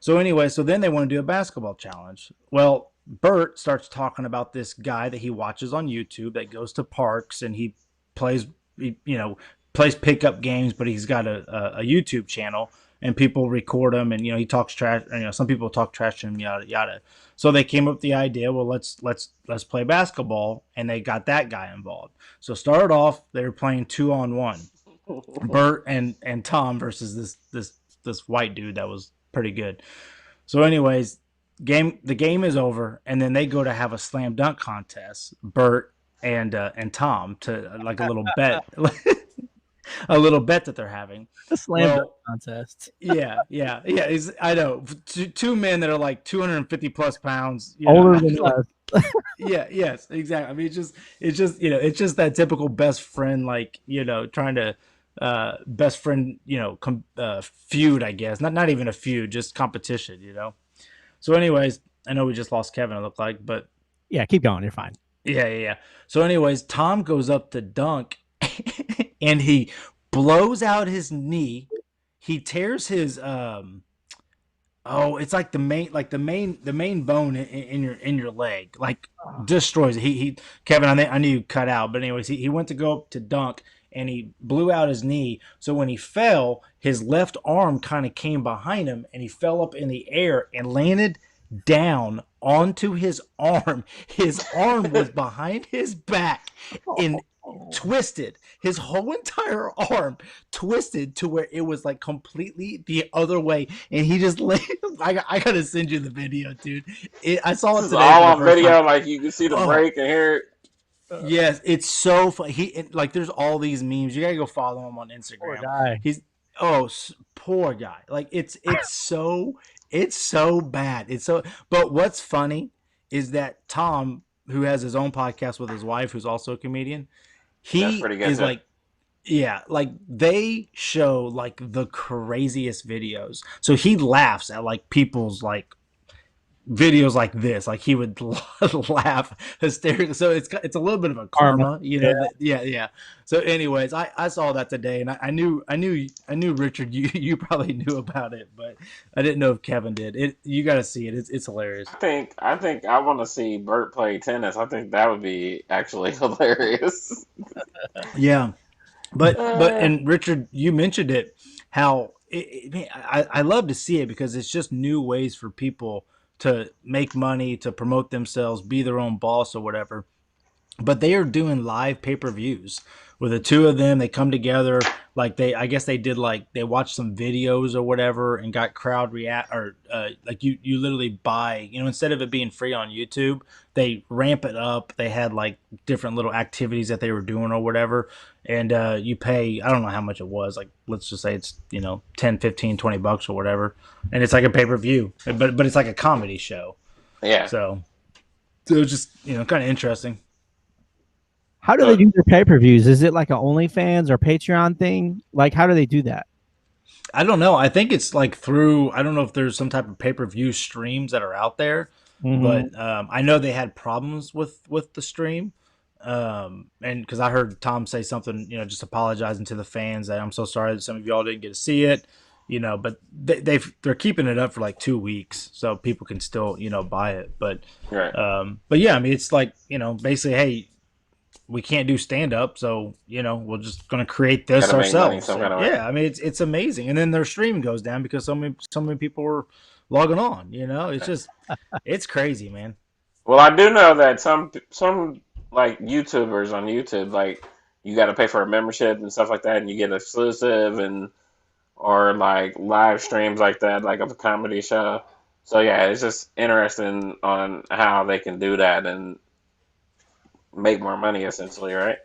So anyway, so then they want to do a basketball challenge. Well, Bert starts talking about this guy that he watches on YouTube that goes to parks and he plays pickup games, but he's got a YouTube channel and people record him, and he talks trash. Some people talk trash to him, yada yada. So they came up with the idea, well, let's play basketball, and they got that guy involved. So started off, they were playing 2-on-1, Bert and Tom versus this white dude that was pretty good. So anyways, the game is over, and then they go to have a slam dunk contest, Bert and Tom, to like a little bet. A little bet that they're having. A slam dunk contest. Yeah. I know. Two men that are like 250 plus pounds. Older than us. Yes, exactly. I mean, it's just that typical best friend, trying to best friend, feud, I guess. Not even a feud, just competition, So anyways, I know we just lost Kevin, it looked like, but yeah, keep going. You're fine. Yeah. So anyways, Tom goes up to dunk and he blows out his knee. He tears his it's like the main bone in your leg, like destroys it. He Kevin, I knew you cut out, but anyways, he went to go up to dunk and he blew out his knee. So when he fell, his left arm kind of came behind him and he fell up in the air and landed down onto his arm. His arm was behind his back and twisted. His whole entire arm twisted to where it was like completely the other way, and he just lay. I gotta send you the video, dude. I saw it today. All on video, like you can see the break and hear it. Yes, it's so funny. There's all these memes. You gotta go follow him on Instagram. Poor guy. Poor guy. Like it's so bad. But what's funny is that Tom, who has his own podcast with his wife, who's also a comedian, he is like they show like the craziest videos. So he laughs at like people's like videos like this. Like he would laugh hysterically. So it's a little bit of a karma, you know. Yeah. So, anyways, I saw that today, and I knew Richard, you probably knew about it, but I didn't know if Kevin did. You got to see it. It's hilarious. I think I want to see Bert play tennis. I think that would be actually hilarious. Yeah, but and Richard, you mentioned it. How I love to see it because it's just new ways for people to make money, to promote themselves, be their own boss or whatever. But they are doing live pay-per-views with the two of them. They come together, like I guess they did, like they watched some videos or whatever and got crowd react, or like you literally buy, instead of it being free on YouTube, they ramp it up. They had like different little activities that they were doing or whatever. And you pay, I don't know how much it was, like let's just say it's 10, 15, $20 or whatever, and it's like a pay-per-view, but it's like a comedy show. Yeah. So it was just kind of interesting. How do they do their pay-per-views? Is it like an OnlyFans or Patreon thing? Like, how do they do that? I don't know. I think it's like through, I don't know if there's some type of pay-per-view streams that are out there, but I know they had problems with the stream. And because I heard Tom say something, just apologizing to the fans that I'm so sorry that some of y'all didn't get to see it, but they're keeping it up for like 2 weeks so people can still, buy it. But, right. But yeah, I mean, it's like, basically, hey, we can't do stand up, so we're just gonna create this ourselves. Yeah, I mean it's amazing, and then their stream goes down because so many people are logging on. It's just it's crazy, man. Well, I do know that some like YouTubers on YouTube, like you got to pay for a membership and stuff like that, and you get exclusive or like live streams like that, like of a comedy show. So yeah, it's just interesting on how they can do that and make more money, essentially, right?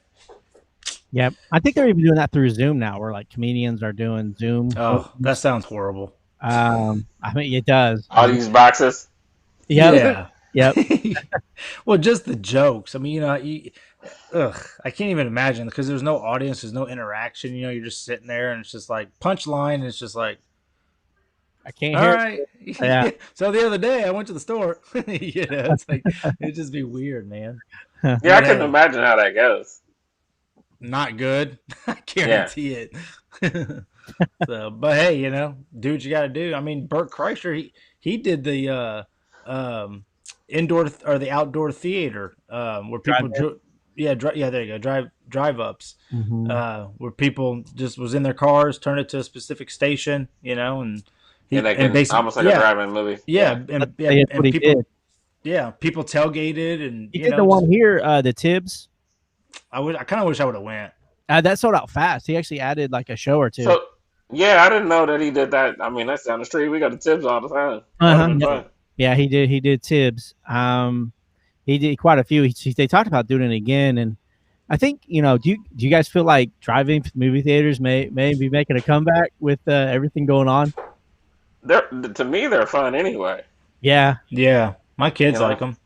Yeah, I think they're even doing that through Zoom now, where like comedians are doing Zoom. Oh, that sounds horrible. I mean, it does. All these boxes. Yeah. Yep. Well, just the jokes. I mean, I can't even imagine because there's no audience, there's no interaction. You're just sitting there, and it's just like punchline. And it's just like, I can't hear. All right. Yeah. So the other day I went to the store. It's like it'd just be weird, man. Yeah, I can imagine how that goes. Not good. I guarantee it. So, but hey, do what you got to do. I mean, Bert Kreischer, he did the indoor or the outdoor theater where people there you go, drive ups, where people just was in their cars, turned it to a specific station, and almost like a drive-in movie. Yeah, and people did. Yeah, people tailgated, and he did the one here, the Tibbs. I kind of wish I would have went. That sold out fast. He actually added like a show or two. So, yeah, I didn't know that he did that. I mean, that's down the street. We got the Tibbs all the time. Yeah, he did. He did Tibbs. He did quite a few. They talked about doing it again, and I think do you guys feel like drive-in movie theaters may be making a comeback with everything going on? To me, they're fun anyway. Yeah. My kids like them.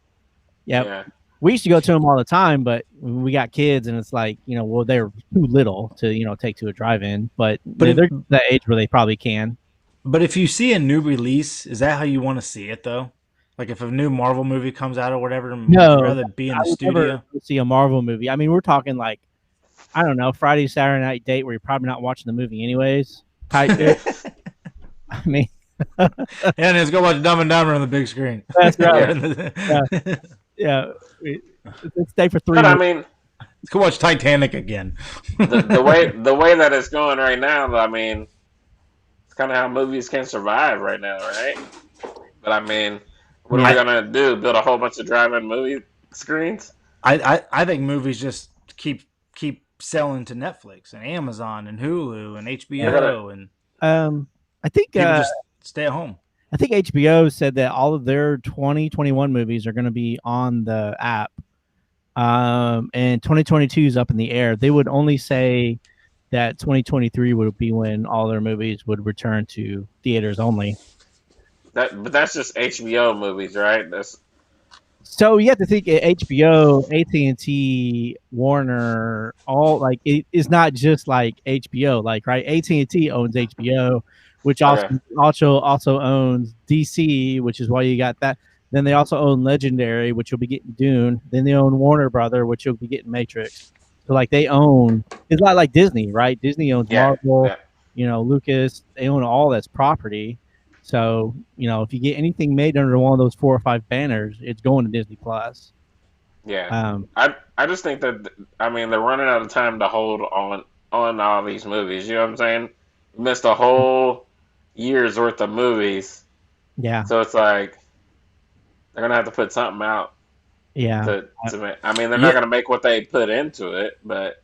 Yep. Yeah. We used to go to them all the time, but we got kids, and it's like, well, they're too little to, take to a drive-in, but they're the age where they probably can. But if you see a new release, is that how you want to see it, though? Like if a new Marvel movie comes out or whatever, no, would you rather be in the studio? Never see a Marvel movie. I mean, we're talking like, I don't know, Friday, Saturday night date where you're probably not watching the movie anyways. Type I mean. And let's go watch Dumb and Dumber on the big screen. That's right. Yeah. Let's stay for 3 But minutes. I mean, let's go watch Titanic again. the way that it's going right now, I mean, it's kind of how movies can survive right now, right? But I mean, what are we gonna do? Build a whole bunch of drive-in movie screens? I think movies just keep selling to Netflix and Amazon and Hulu and HBO and I think people just stay at home. I think HBO said that all of their 2021 movies are going to be on the app. And 2022 is up in the air. They would only say that 2023 would be when all their movies would return to theaters only. Mm-hmm. But that's just HBO movies, right? So you have to think HBO, AT&T, Warner, all like it is not just like HBO, like right. AT&T owns HBO, which also owns DC, which is why you got that. Then they also own Legendary, which will be getting Dune. Then they own Warner Brother, which will be getting Matrix. So like they own, it's not like Disney, right? Disney owns Marvel, Lucas. They own all that's property. So if you get anything made under one of those 4 or 5 banners, it's going to Disney Plus. Yeah. I just think that they're running out of time to hold on all these movies. You know what I'm saying? Missed a whole year's worth of movies. Yeah. So it's like they're gonna have to put something out. Yeah. They're not gonna make what they put into it, but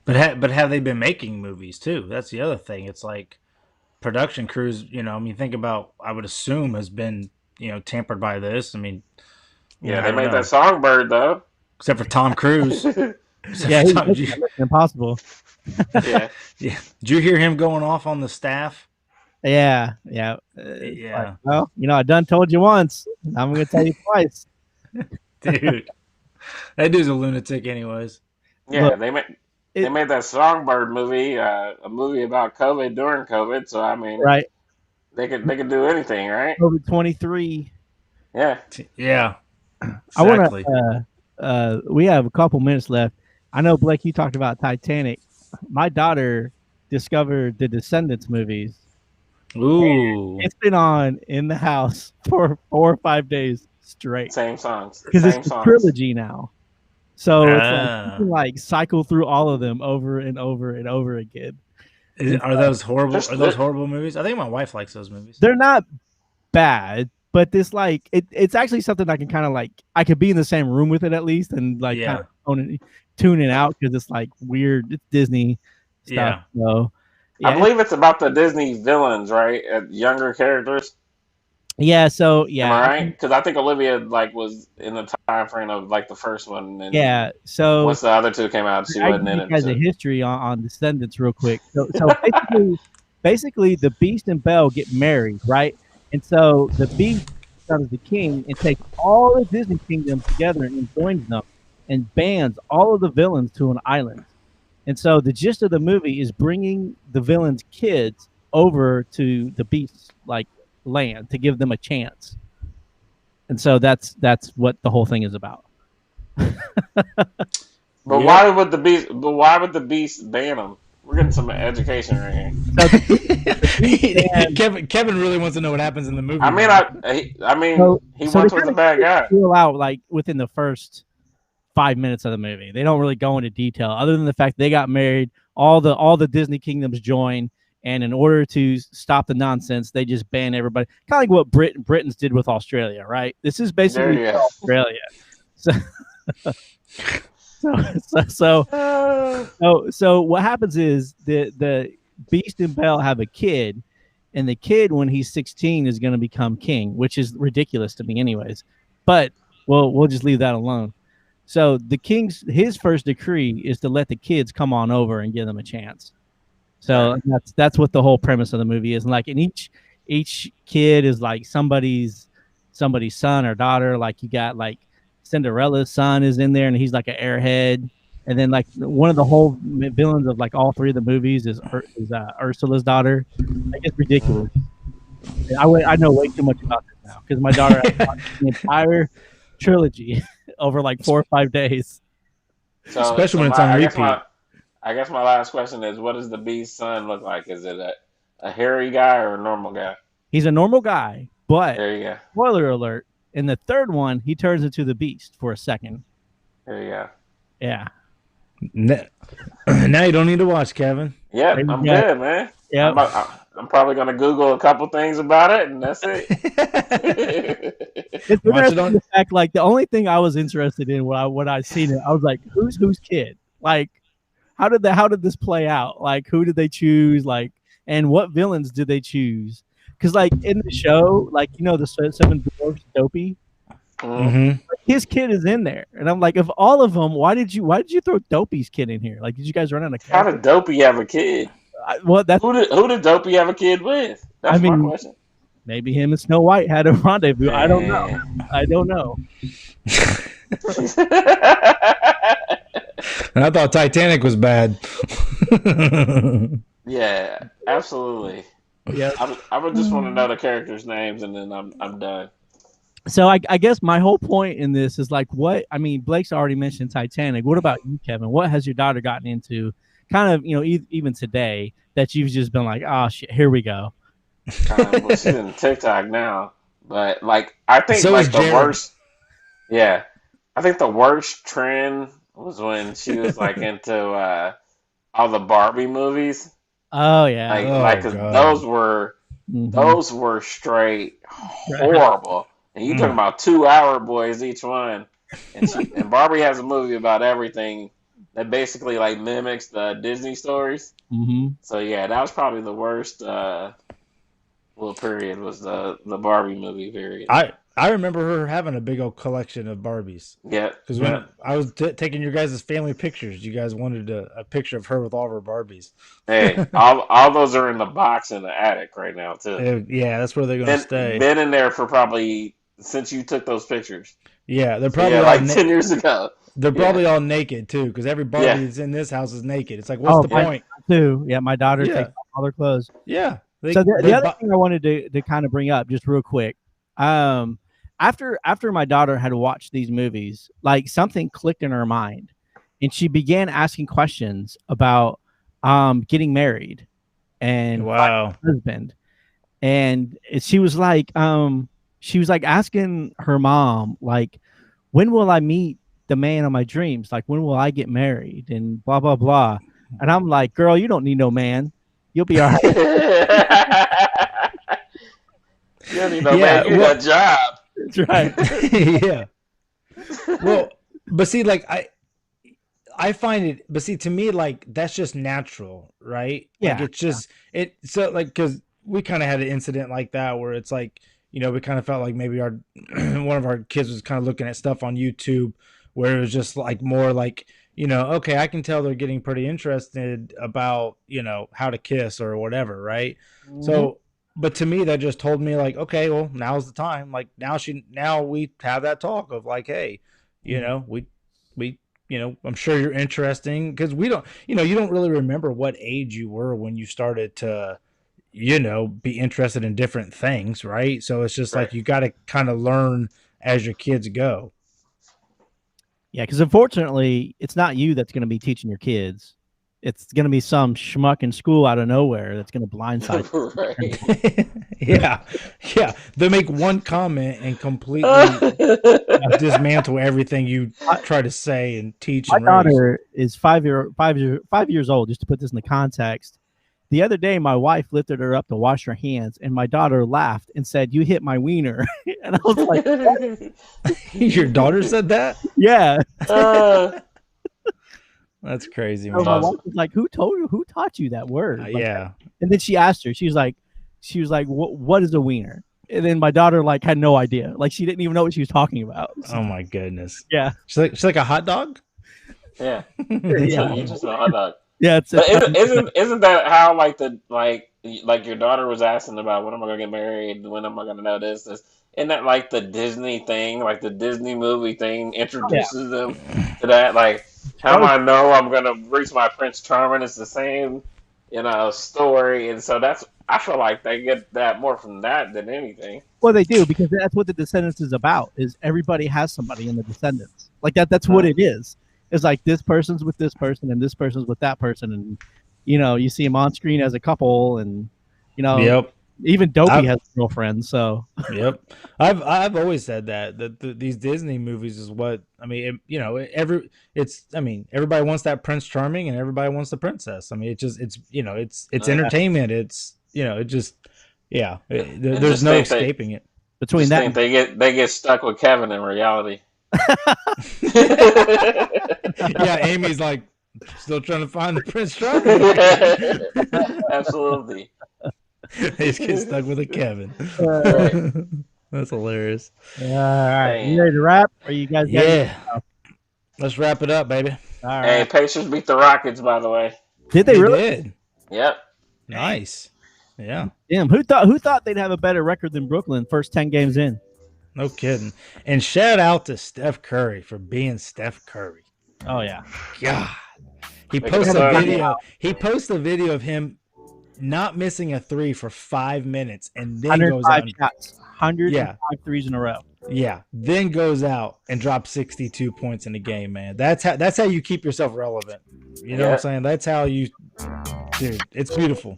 have they been making movies too? That's the other thing. It's like production crews. Think about. I would assume has been tampered by this. They made that Songbird though. Except for Tom Cruise. He's impossible. Yeah. Did you hear him going off on the staff? Yeah. Yeah. Well, I done told you once. I'm going to tell you twice. Dude, that dude's a lunatic, anyways. Yeah, look, they made that Songbird movie, a movie about COVID during COVID. So right? They could do anything, right? COVID 23. Yeah. Yeah. Exactly. I want to. We have a couple minutes left. I know, Blake, you talked about Titanic. My daughter discovered the Descendants movies. Ooh. It's been on in the house for 4 or 5 days straight. Same songs. Because it's a trilogy now. So it's like you can like cycle through all of them over and over and over again. Are those horrible? Are those horrible movies? I think my wife likes those movies. They're not bad, but this like it's actually something I can kind of like. I could be in the same room with it at least, and like kind of tune it out because it's like weird. It's Disney stuff. Yeah. So, I believe it's about the Disney villains, right? Younger characters. Yeah. So yeah. Am I right? Because I think Olivia was in the time frame of like the first one. And yeah. So once the other two came out, she wasn't in it. Has a history on Descendants real quick. So basically, the Beast and Belle get married, right? And so the Beast becomes the king and takes all the Disney kingdoms together and joins them and bans all of the villains to an island. And so the gist of the movie is bringing the villains' kids over to the Beast's like land to give them a chance. And so that's what the whole thing is about. But why would the Beast ban them? We're getting some education right here. Kevin really wants to know what happens in the movie. He was a bad guy. Feel out like within the first 5 minutes of the movie. They don't really go into detail other than the fact they got married. All the Disney kingdoms join, and in order to stop the nonsense, they just ban everybody. Kind of like what Britons did with Australia, right? This is basically Australia. So what happens is the Beast and Belle have a kid, and the kid when he's 16 is going to become king, which is ridiculous to me, anyways. But we'll just leave that alone. So the his first decree is to let the kids come on over and give them a chance. So that's what the whole premise of the movie is. And like, and each kid is like somebody's son or daughter. Like you got like Cinderella's son is in there, and he's like an airhead. And then like one of the whole villains of like all 3 of the movies is Ursula's daughter. Like it's ridiculous. I know way too much about this now because my daughter has watched the entire trilogy over like 4 or 5 days. Especially when it's on repeat. I guess my last question is, what does the Beast's son look like? Is it a hairy guy or a normal guy? He's a normal guy, but there you go. Spoiler alert, in the third one, he turns into the Beast for a second. There you go. Yeah. Now you don't need to watch, Kevin. Yeah, I'm good, man. Yeah. I'm probably going to Google a couple things about it, and that's it. It's interesting the fact, like, the only thing I was interested in when I seen it, I was like, who's kid? Like, how did this play out? Like, who did they choose? Like, and what villains did they choose? Because, like, in the show, like, the 7 Dwarfs, Dopey, his kid is in there, and I'm like, of all of them, why did you throw Dopey's kid in here? Like, did you guys run out of character? How did Dopey have a kid? Who did Dopey have a kid with? That's my question. Maybe him and Snow White had a rendezvous. I don't know. And I thought Titanic was bad. Yeah, absolutely. Yeah, I would just want to know the characters' names, and then I'm done. So I guess my whole point in this is like, what I mean, Blake's already mentioned Titanic. What about you, Kevin? What has your daughter gotten into? Kind of, even today that you've just been like, oh shit, here we go. Well, she's in TikTok now, but like I think So is like the Jared. worst. Yeah, I think the worst trend was when she was like into all the Barbie movies. Oh yeah. Like, Oh 'cause God. Mhm. those were straight Right. horrible. And you talking Mm. about 2 hour boys each one. And Barbie has a movie about everything that basically like mimics the Disney stories. Mhm. So yeah, that was probably the worst little period was the Barbie movie period. I remember her having a big old collection of Barbies. Yeah, Because when I was taking your guys' family pictures, you guys wanted a picture of her with all of her Barbies. hey, all those are in the box in the attic right now too. Yeah, that's where they're gonna stay. Been in there for probably since you took those pictures. Yeah, they're So probably yeah, all like 10 years ago. they're Yeah. probably all naked too. Because every Barbie Yeah. that's in this house is naked. It's like, what's the my point? too. Yeah, my daughter Yeah. takes off all their clothes. Yeah. So the other thing I wanted to kind of bring up just real quick, after my daughter had watched these movies, like something clicked in her mind, and she began asking questions about getting married and Wow. husband, and she was like asking her mom like, when will I meet the man of my dreams? Like, when will I get married? And blah blah blah. And I'm like, girl, you don't need no man. You'll be all right. You don't need no man. You got a job. That's right. Yeah. Well, but see, like I find it, but see, to me, like that's just natural, right? Yeah. Like it's just so like because we kind of had an incident like that where it's like we kind of felt like maybe our one of our kids was kind of looking at stuff on YouTube where it was just like more like okay, I can tell they're getting pretty interested about how to kiss or whatever, right? Mm-hmm. So. But to me, that just told me like, okay, well, now's the time. Like now we have that talk of like, hey, we I'm sure you're interesting because we don't, you don't really remember what age you were when you started to, be interested in different things, right? So it's just like you got to kind of learn as your kids go. Yeah, because unfortunately, it's not you that's going to be teaching your kids. It's going to be some schmuck in school out of nowhere that's going to blindside. Right. Yeah. They make one comment and completely dismantle everything you try to say and teach. My daughter is 5 years old. Just to put this in the context, the other day my wife lifted her up to wash her hands, and my daughter laughed and said, "You hit my wiener," and I was like, "What?" Your daughter said that? Yeah. That's crazy, So man. my wife was like, "Who taught you that word?" Like, Yeah. And then she asked her. She was like, "What is a wiener?" And then my daughter like had no idea. Like she didn't even know what she was talking about. Oh my goodness. Yeah. She's like a hot dog? Yeah. Yeah. You're just a hot dog. Yeah. But isn't that how like your daughter was asking about when am I gonna get married? When am I gonna know this? Isn't that like the Disney thing, like the Disney movie thing introduces them to that? Like, how do I know I'm gonna reach my Prince Charming? It's the same, story, and so I feel like they get that more from that than anything. Well, they do because that's what the Descendants is about. Is everybody has somebody in the Descendants like that? That's what it is. It's like this person's with this person and this person's with that person, and you see them on screen as a couple, and Yep. even Dopey has a girlfriend. So Yep. I've always said that these Disney movies is what I mean. Everybody wants that Prince Charming and everybody wants the princess. I mean, it's entertainment. It's there's no escaping it. between that, They get stuck with Kevin in reality. Yeah, Amy's like still trying to find the Prince Charming. Absolutely. They just get stuck with a Kevin. Right. That's hilarious. all right, you ready to wrap? Or you guys? Yeah. Let's wrap it up, baby. All right. Hey, Pacers beat the Rockets, by the way. Did they really? did. Yep. Nice. Yeah. Damn, who thought they'd have a better record than Brooklyn first 10 games in? No kidding. And shout out to Steph Curry for being Steph Curry. Oh yeah. God. He posted a video. He posted a video of him not missing a three for 5 minutes and then goes 105 on. shots, 105 threes in a row. Yeah, then goes out and drops 62 points in a game, man. That's how you keep yourself relevant. You know what I'm saying? That's how you, dude. It's beautiful.